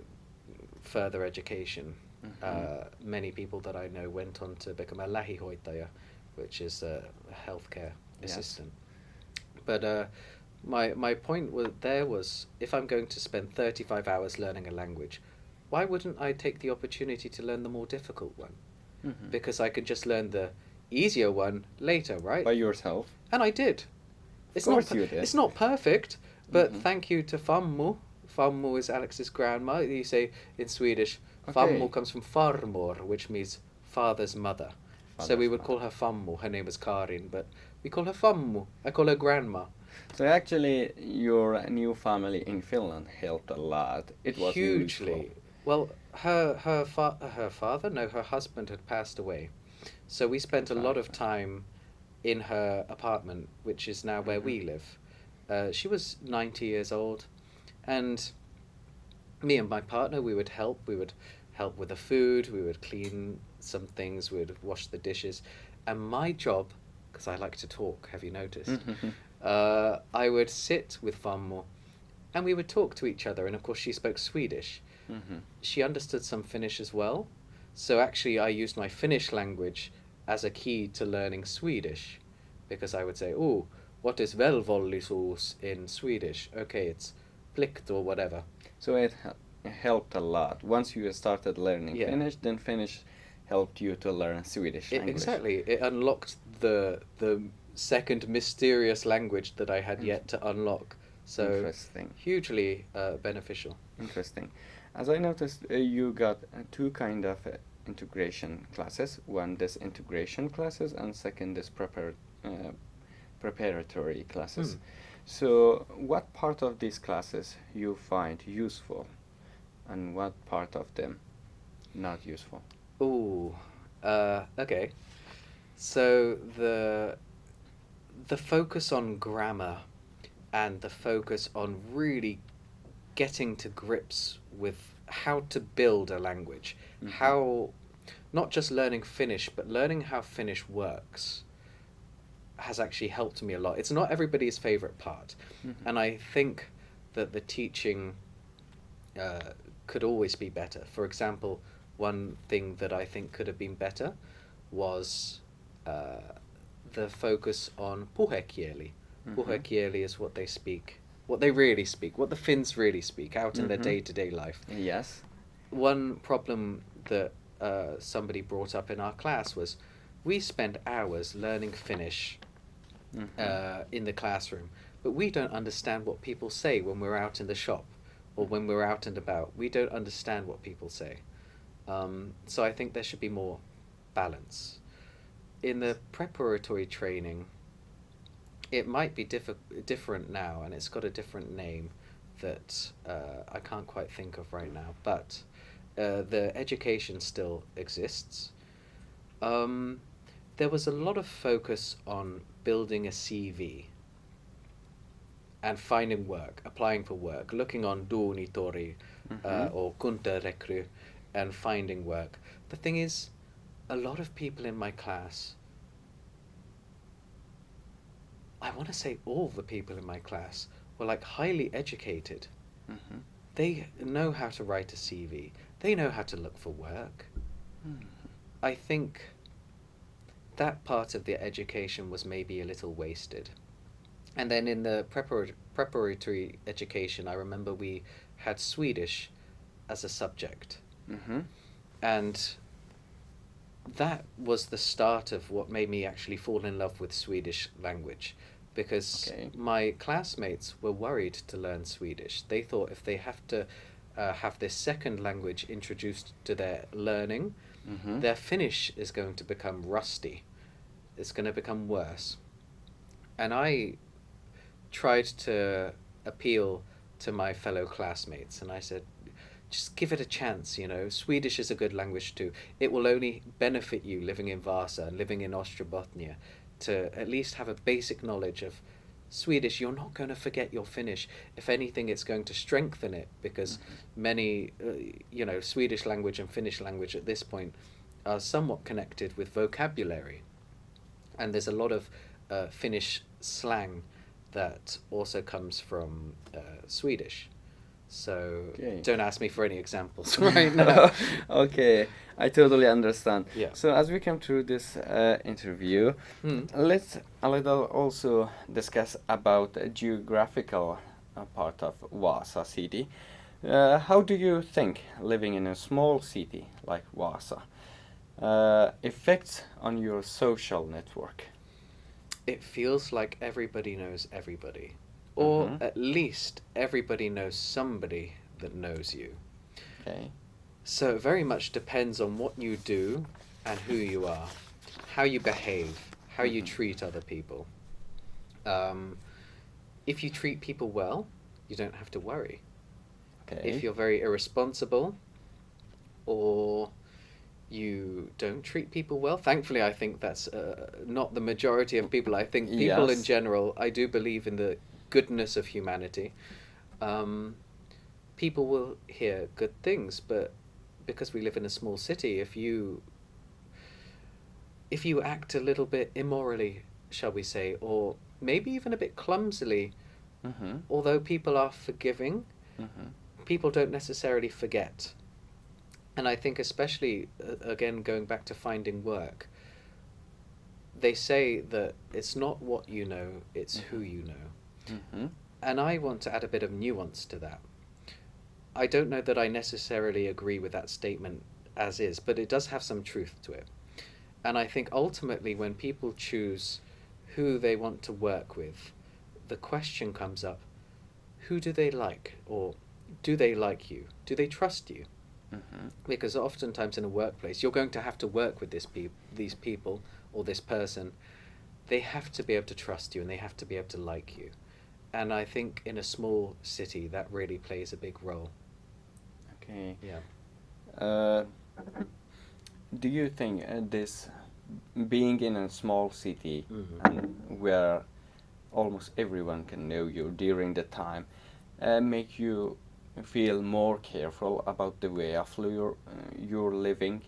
[SPEAKER 2] further education. Many people that I know went on to become a lähihoitaja, which is a healthcare assistant. But my point was, if I'm going to spend 35 hours learning a language, why wouldn't I take the opportunity to learn the more difficult one? Because I could just learn the easier one later, right?
[SPEAKER 1] By yourself.
[SPEAKER 2] And I did.
[SPEAKER 1] Of course you did.
[SPEAKER 2] It's not perfect, but thank you to Fammu Fammu is Alex's grandma. You say in Swedish,
[SPEAKER 1] Okay.
[SPEAKER 2] Fammu comes from farmor, which means father's mother. So we
[SPEAKER 1] Father's
[SPEAKER 2] would
[SPEAKER 1] mother.
[SPEAKER 2] call her Fammu. Her name was Karin, but we call her Fammu. I call her grandma.
[SPEAKER 1] So actually, your new family in Finland helped a lot. It was
[SPEAKER 2] Hugely.
[SPEAKER 1] useful.
[SPEAKER 2] Well, her father, no, her husband had passed away. So we spent a lot of time in her apartment, which is now where we live. She was 90 years old, and me and my partner, we would help. We would help with the food, we would clean some things, we would wash the dishes. And my job, because I like to talk, have you noticed? I would sit with Fammo and we would talk to each other. And of course, she spoke Swedish. She understood some Finnish as well. So actually, I used my Finnish language as a key to learning Swedish, because I would say, "Oh, what is velvollisuus in Swedish?" Okay, it's plikt or whatever.
[SPEAKER 1] So it helped a lot. Once you started learning
[SPEAKER 2] Yeah.
[SPEAKER 1] Finnish, then Finnish helped you to learn Swedish language.
[SPEAKER 2] Exactly. It unlocked the second mysterious language that I had yet to unlock. So
[SPEAKER 1] Interesting.
[SPEAKER 2] hugely beneficial.
[SPEAKER 1] Interesting. As I noticed, you got two kind of integration classes. One disintegration classes, and second is preparatory classes. So, what part of these classes you find useful, and what part of them not useful?
[SPEAKER 2] Ooh, okay. So the focus on grammar and the focus on really getting to grips with how to build a language, how not just learning Finnish, but learning how Finnish works has actually helped me a lot. It's not everybody's favorite part, and I think that the teaching could always be better. For example, one thing that I think could have been better was the focus on puhekieli. Puhekieli is what they speak, what they really speak, what the Finns really speak out in their day-to-day life.
[SPEAKER 1] Yes.
[SPEAKER 2] One problem that somebody brought up in our class was we spend hours learning Finnish in the classroom, but we don't understand what people say when we're out in the shop or when we're out and about. We don't understand what people say. So I think there should be more balance. In the preparatory training, it might be different now, and it's got a different name that I can't quite think of right now, but the education still exists. There was a lot of focus on building a CV and finding work, applying for work, looking on Duunitori or Kuntarekry and finding work. The thing is, a lot of people in my class, I want to say all the people in my class, were like highly educated. They know how to write a CV. They know how to look for work. I think that part of the education was maybe a little wasted. And then in the preparatory education, I remember we had Swedish as a subject. And that was the start of what made me actually fall in love with Swedish language, because my classmates were worried to learn Swedish. They thought if they have to have this second language introduced to their learning, their Finnish is going to become rusty. It's going to become worse. And I tried to appeal to my fellow classmates, and I said, just give it a chance, you know. Swedish is a good language too. It will only benefit you living in Vaasa and living in Ostrobothnia to at least have a basic knowledge of Swedish. You're not going to forget your Finnish. If anything, it's going to strengthen it, because many, Swedish language and Finnish language at this point are somewhat connected with vocabulary. And there's a lot of Finnish slang that also comes from Swedish. So don't ask me for any examples right now.
[SPEAKER 1] Okay, I totally understand.
[SPEAKER 2] Yeah.
[SPEAKER 1] So as we come through this interview, let's a little also discuss about the geographical part of Vaasa city. How do you think living in a small city like Vaasa affects on your social network?
[SPEAKER 2] It feels like everybody knows everybody. or at least everybody knows somebody that knows you.
[SPEAKER 1] Okay.
[SPEAKER 2] So it very much depends on what you do and who you are, how you behave, how you treat other people. If you treat people well, you don't have to worry.
[SPEAKER 1] Okay.
[SPEAKER 2] If you're very irresponsible or you don't treat people well, thankfully I think that's not the majority of people. I think people in
[SPEAKER 1] Yes.
[SPEAKER 2] general, I do believe in the goodness of humanity. People will hear good things, but because we live in a small city, if you act a little bit immorally, shall we say, or maybe even a bit clumsily, although people are forgiving, people don't necessarily forget. And I think especially, again, going back to finding work, they say that it's not what you know, it's who you know. And I want to add a bit of nuance to that. I don't know that I necessarily agree with that statement as is, but it does have some truth to it. And I think ultimately when people choose who they want to work with, the question comes up, who do they like? Or do they like you? Do they trust you? Because oftentimes in a workplace, you're going to have to work with these people or this person. They have to be able to trust you and they have to be able to like you. And I think in a small city, that really plays a big role.
[SPEAKER 1] Okay.
[SPEAKER 2] Yeah.
[SPEAKER 1] Do you think this being in a small city and where almost everyone can know you during the time make you feel more careful about the way of you're living?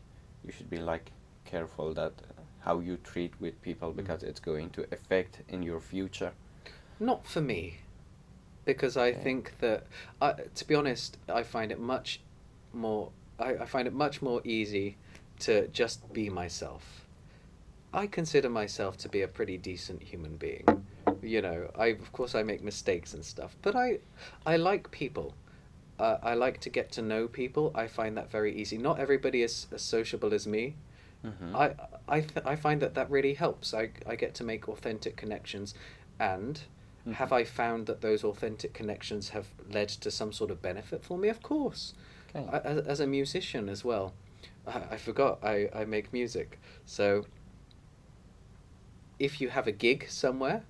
[SPEAKER 1] You should be like careful that how you treat with people because it's going to affect in your future.
[SPEAKER 2] Not for me, because I think that, to be honest, I find it much more. I find it much more easy to just be myself. I consider myself to be a pretty decent human being. You know, of course I make mistakes and stuff, but I like people. I like to get to know people. I find that very easy. Not everybody is as sociable as me. I find that really helps. I get to make authentic connections, and have I found that those authentic connections have led to some sort of benefit for me? Of course.
[SPEAKER 1] Okay.
[SPEAKER 2] As a musician as well. I forgot, I make music. So if you have a gig somewhere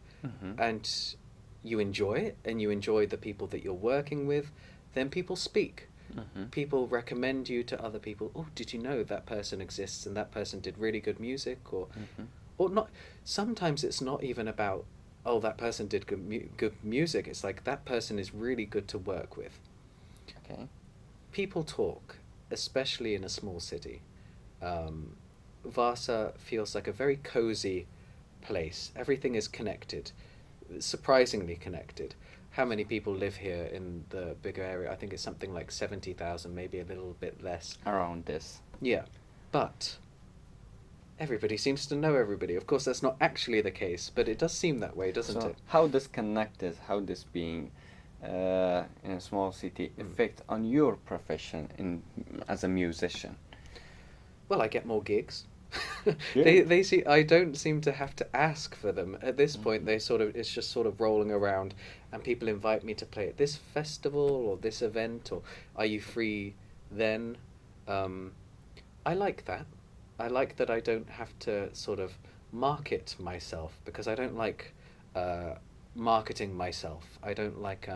[SPEAKER 2] and you enjoy it and you enjoy the people that you're working with, then people speak. People recommend you to other people. Oh, did you know that person exists and that person did really good music? Or not. Sometimes it's not even about, oh, that person did good music. It's like that person is really good to work with.
[SPEAKER 1] Okay.
[SPEAKER 2] People talk, especially in a small city. Vaasa feels like a very cozy place. Everything is connected, surprisingly connected. How many people live here in the bigger area? I think it's something like 70,000, maybe a little bit less.
[SPEAKER 1] Around this.
[SPEAKER 2] Yeah, but everybody seems to know everybody. Of course, that's not actually the case, but it does seem that way, doesn't it?
[SPEAKER 1] How does how this being in a small city affect on your profession as a musician?
[SPEAKER 2] Well, I get more gigs. They see. I don't seem to have to ask for them at this point. It's just sort of rolling around, and people invite me to play at this festival or this event, or are you free then? I like that. I like that I don't have to sort of market myself, because I don't like marketing myself. I don't like.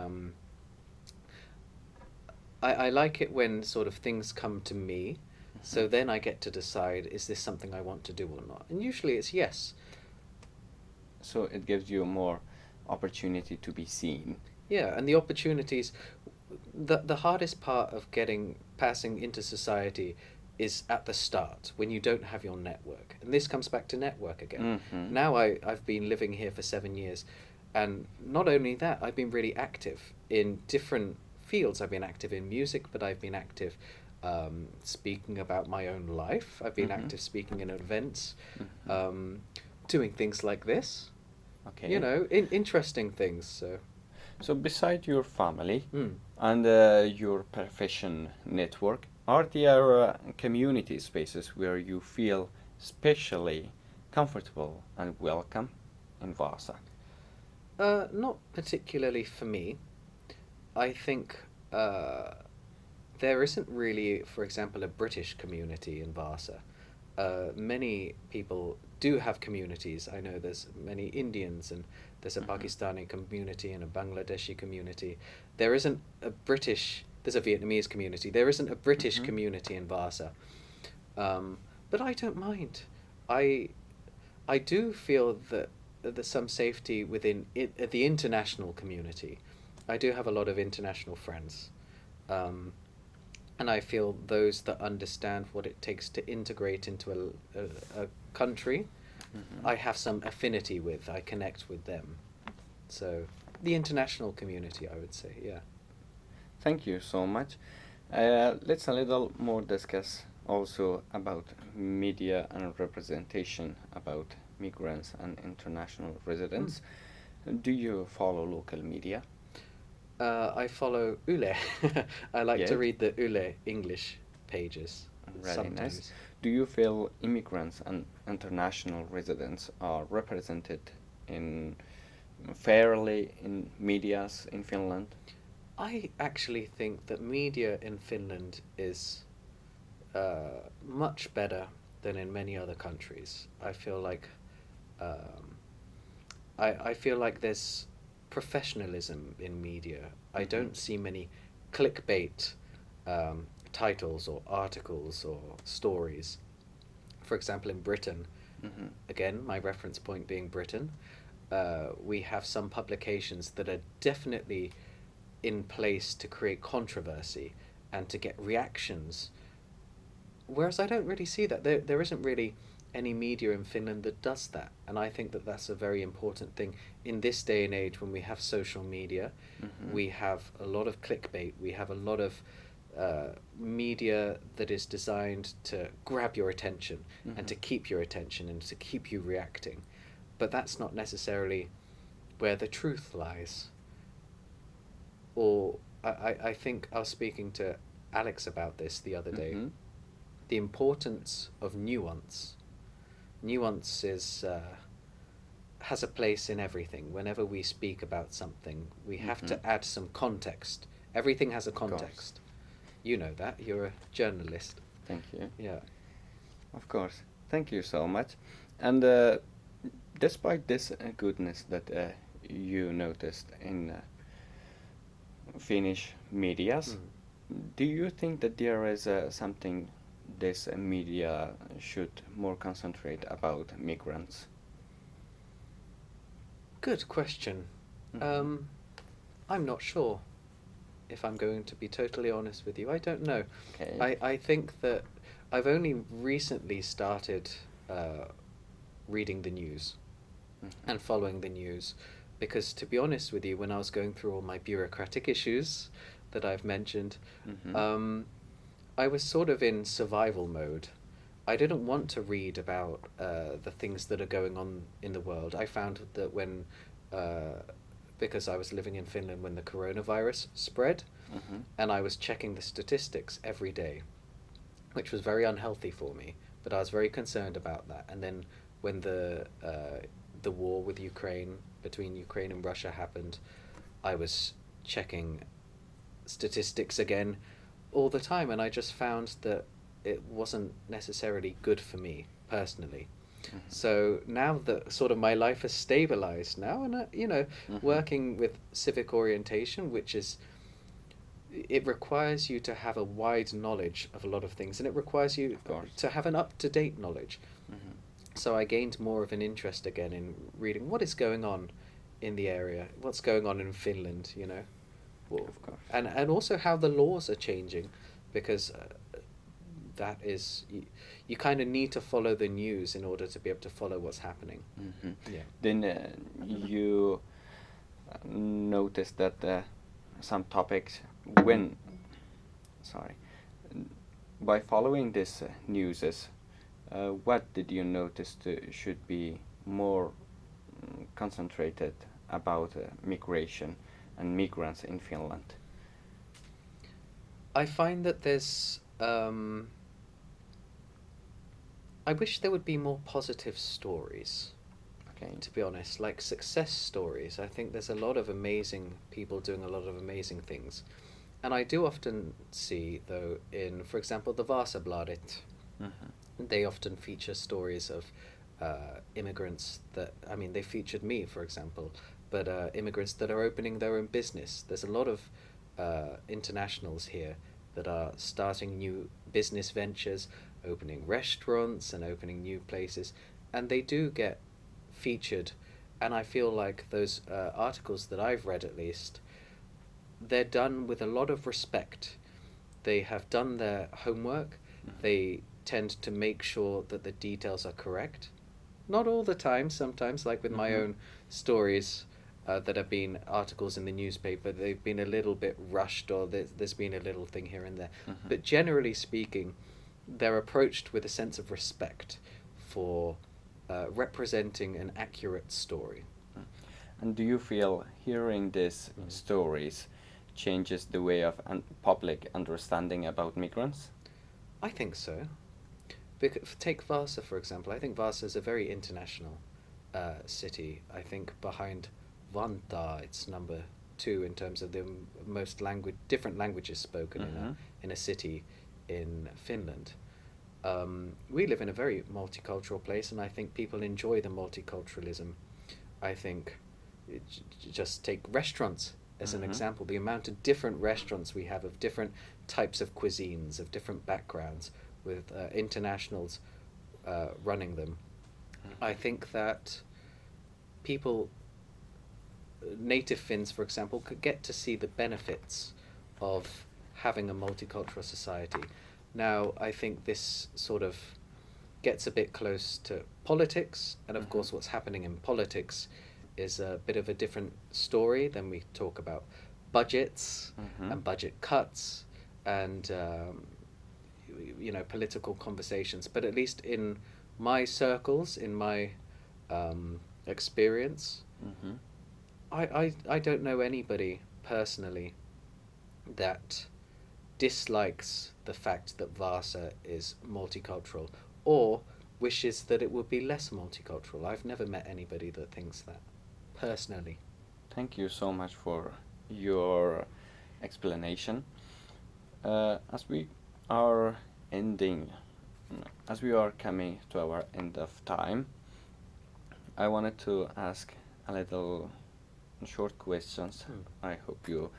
[SPEAKER 2] I like it when sort of things come to me. So then I get to decide, is this something I want to do or not? And usually it's yes.
[SPEAKER 1] So it gives you more opportunity to be seen.
[SPEAKER 2] Yeah, and the opportunities, the hardest part of passing into society is at the start, when you don't have your network. And this comes back to network again. Now I've been living here for 7 years, and not only that, I've been really active in different fields. I've been active in music, but I've been active speaking about my own life. I've been active speaking in events, doing things like this.
[SPEAKER 1] Okay.
[SPEAKER 2] You know, interesting things.
[SPEAKER 1] So beside your family and your profession network, are there community spaces where you feel especially comfortable and welcome in Vaasa?
[SPEAKER 2] Not particularly for me. I think there isn't really, for example, a British community in Vaasa. Many people do have communities. I know there's many Indians, and there's a Pakistani community and a Bangladeshi community. There isn't a British. There's a Vietnamese community. There isn't a British community in Vaasa. But I don't mind. I I do feel that there's some safety within the international community. I do have a lot of international friends. And I feel those that understand what it takes to integrate into a country, I have some affinity with, I connect with them. So, the international community, I would say, yeah.
[SPEAKER 1] Thank you so much. Let's a little more discuss also about media and representation about migrants and international residents. Do you follow local media?
[SPEAKER 2] I follow Yle. I like to
[SPEAKER 1] Yeah.
[SPEAKER 2] read the Yle English pages
[SPEAKER 1] Really
[SPEAKER 2] sometimes.
[SPEAKER 1] nice. Do you feel immigrants and international residents are represented in fairly in medias in Finland?
[SPEAKER 2] I actually think that media in Finland is much better than in many other countries. I feel like I feel like there's professionalism in media. I don't see many clickbait titles or articles or stories. For example, in Britain, again, my reference point being Britain, we have some publications that are definitely in place to create controversy and to get reactions. Whereas I don't really see that. There isn't really any media in Finland that does that. And I think that that's a very important thing in this day and age when we have social media. We have a lot of clickbait. We have a lot of media that is designed to grab your attention and to keep your attention and to keep you reacting. But that's not necessarily where the truth lies. Or I think I was speaking to Alex about this the other day. The importance of nuance. Nuance is has a place in everything. Whenever we speak about something, we have to add some context. Everything has a context. You know that. You're a journalist.
[SPEAKER 1] Thank you.
[SPEAKER 2] Yeah.
[SPEAKER 1] Of course. Thank you so much. And despite this goodness that you noticed in Finnish medias, do you think that there is something this media should more concentrate about migrants?
[SPEAKER 2] Good question. I'm not sure. If I'm going to be totally honest with you, I don't know.
[SPEAKER 1] Okay.
[SPEAKER 2] I think that I've only recently started reading the news and following the news, because to be honest with you, when I was going through all my bureaucratic issues that I've mentioned, I was sort of in survival mode. I didn't want to read about the things that are going on in the world. I found that when because I was living in Finland when the coronavirus spread, and I was checking the statistics every day, which was very unhealthy for me, but I was very concerned about that. And then when the war with Ukraine, between Ukraine and Russia happened, I was checking statistics again all the time, and I just found that it wasn't necessarily good for me personally. So now that sort of my life has stabilized now, and working with civic orientation, which is, it requires you to have a wide knowledge of a lot of things, and it requires you to have an up-to-date knowledge. So I gained more of an interest again in reading what is going on in the area, what's going on in Finland,
[SPEAKER 1] Of course.
[SPEAKER 2] and also how the laws are changing, because that is, you kind of need to follow the news in order to be able to follow what's happening. Yeah.
[SPEAKER 1] Then you noticed that some topics by following this news, what did you notice should be more concentrated about migration and migrants in Finland?
[SPEAKER 2] I find that there's I wish there would be more positive stories.
[SPEAKER 1] Okay.
[SPEAKER 2] to be honest. Like success stories. I think there's a lot of amazing people doing a lot of amazing things. And I do often see, though, in, for example, the Vaasabladet, they often feature stories of immigrants that, I mean, they featured me, for example, but immigrants that are opening their own business. There's a lot of internationals here that are starting new business ventures, opening restaurants and opening new places, and they do get featured. And I feel like those articles that I've read, at least, they're done with a lot of respect. They have done their homework. They tend to make sure that the details are correct. Not all the time, sometimes, like with my own stories that have been articles in the newspaper, they've been a little bit rushed, or there's been a little thing here and there. But generally speaking, they're approached with a sense of respect for representing an accurate story.
[SPEAKER 1] And do you feel hearing these stories changes the way of public understanding about migrants?
[SPEAKER 2] I think so. Take Vaasa, for example. I think Vaasa is a very international city. I think behind Vantaa, it's number 2 in terms of the most different languages spoken in a city in Finland. We live in a very multicultural place, and I think people enjoy the multiculturalism. I think, just take restaurants as an example, the amount of different restaurants we have, of different types of cuisines, of different backgrounds, with internationals running them. I think that people, native Finns, for example, could get to see the benefits of having a multicultural society. Now, I think this sort of gets a bit close to politics, and of course what's happening in politics is a bit of a different story. Then we talk about budgets and budget cuts and political conversations. But at least in my circles, in my experience, I don't know anybody personally that dislikes the fact that Vaasa is multicultural or wishes that it would be less multicultural. I've never met anybody that thinks that, personally.
[SPEAKER 1] Thank you so much for your explanation. As we are coming to our end of time, I wanted to ask a little short questions. I hope you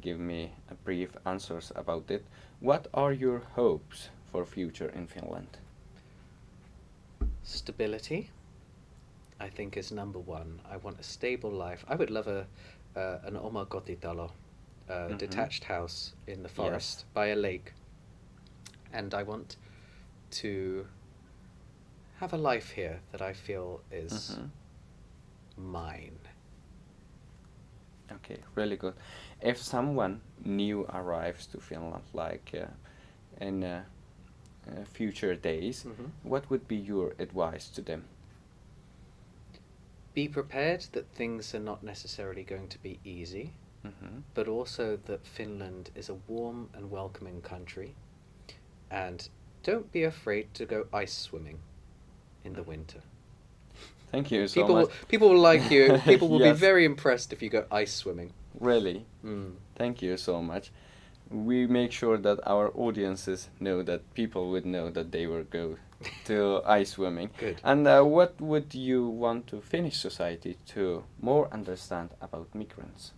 [SPEAKER 1] give me a brief answers about it. What are your hopes for future in Finland?
[SPEAKER 2] Stability, I think, is number 1. I want a stable life. I would love an omakotitalo, detached house in the forest by a lake. And I want to have a life here that I feel is mine.
[SPEAKER 1] Okay, really good. If someone new arrives to Finland, like in future days, what would be your advice to them?
[SPEAKER 2] Be prepared that things are not necessarily going to be easy, but also that Finland is a warm and welcoming country. And don't be afraid to go ice swimming in the winter.
[SPEAKER 1] Thank you so much.
[SPEAKER 2] People will like you. People will be very impressed if you go ice swimming.
[SPEAKER 1] Really? Thank you so much. We make sure that our audiences know, that people would know that they will go to ice swimming.
[SPEAKER 2] Good.
[SPEAKER 1] And what would you want to Finnish society to more understand about migrants?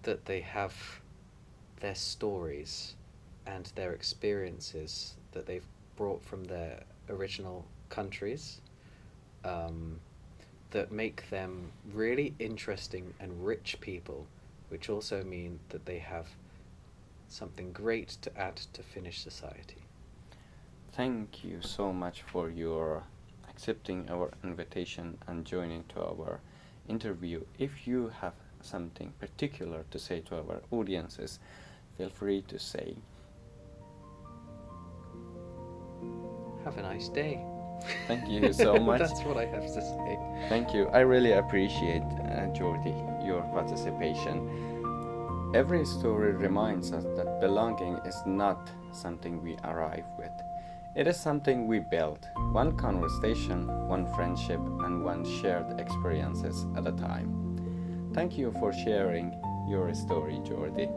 [SPEAKER 2] That they have their stories and their experiences that they've brought from their original countries, that make them really interesting and rich people, which also mean that they have something great to add to Finnish society.
[SPEAKER 1] Thank you so much for your accepting our invitation and joining to our interview. If you have something particular to say to our audiences, feel free to say.
[SPEAKER 2] Have a nice day.
[SPEAKER 1] Thank you so much.
[SPEAKER 2] That's what I have to say.
[SPEAKER 1] Thank you. I really appreciate, Jordi, your participation. Every story reminds us that belonging is not something we arrive with. It is something we build, one conversation, one friendship, and one shared experiences at a time. Thank you for sharing your story, Jordi.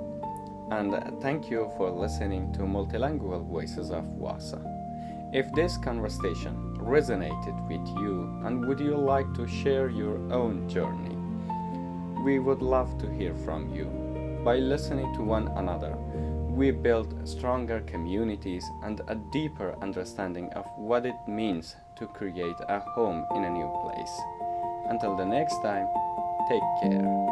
[SPEAKER 1] And thank you for listening to Multilingual Voices of Vaasa. If this conversation resonated with you and would you like to share your own journey, we would love to hear from you. By listening to one another, we build stronger communities and a deeper understanding of what it means to create a home in a new place. Until the next time, take care.